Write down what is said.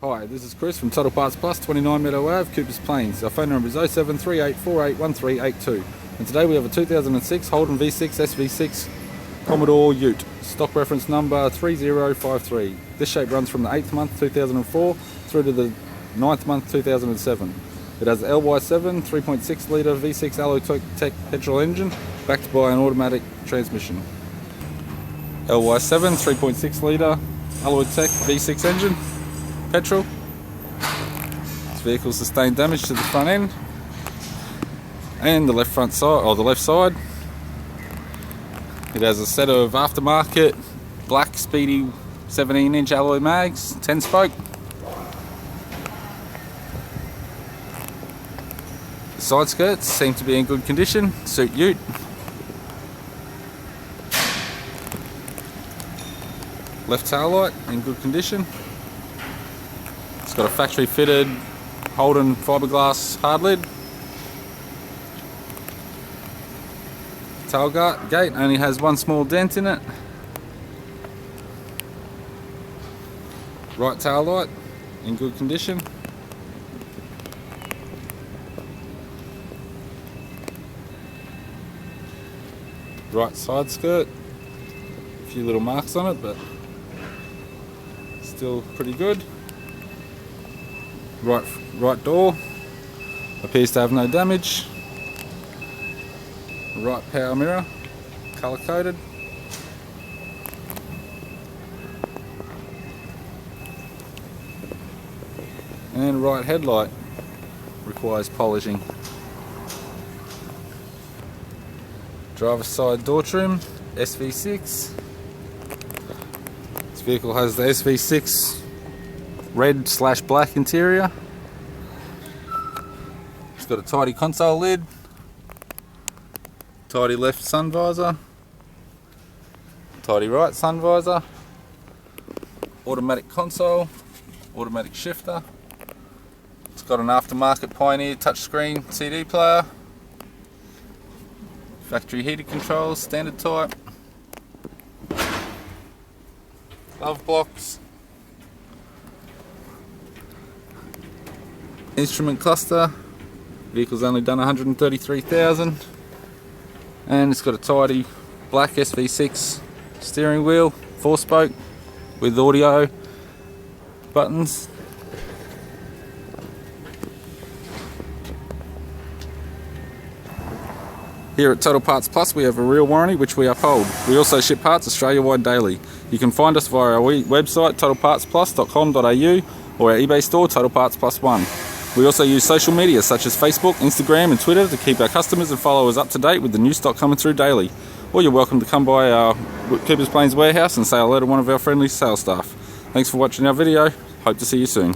Hi, this is Chris from Total Parts Plus, 29 Meadow Ave, Coopers Plains. Our phone number is 0738481382, and today we have a 2006 Holden V6 SV6 Commodore Ute, stock reference number 3053. This shape runs from the 8th month 2004 through to the 9th month 2007. It has an LY7 3.6 litre V6 Alloytec petrol engine backed by an automatic transmission. LY7 3.6 litre Alloytec V6 engine, petrol. This vehicle sustained damage to the front end and the left front side, or the left side. It has a set of aftermarket black Speedy 17-inch alloy mags, 10 spoke. The side skirts seem to be in good condition, suit ute. Left tail light in good condition. It's got a factory fitted Holden fiberglass hard lid. Tailgate only has one small dent in it. Right tail light in good condition. Right side skirt, a few little marks on it, but still pretty good. Right door appears to have no damage. Right power mirror, colour coded. And right headlight requires polishing. Driver's side door trim, SV6. This vehicle has the SV6 red/black interior. It's got a tidy console lid, tidy left sun visor, tidy right sun visor, automatic console, automatic shifter. It's got an aftermarket Pioneer touchscreen CD player, factory heated controls, standard type, glove box, instrument cluster. Vehicle's only done 133,000, and it's got a tidy black SV6 steering wheel, 4-spoke with audio buttons. Here at Total Parts Plus we have a real warranty which we uphold. We also ship parts Australia-wide daily. You can find us via our website totalpartsplus.com.au or our eBay store Total Parts Plus 1. We also use social media such as Facebook, Instagram and Twitter to keep our customers and followers up to date with the new stock coming through daily. Or you're welcome to come by our Coopers Plains warehouse and say hello to one of our friendly sales staff. Thanks for watching our video. Hope to see you soon.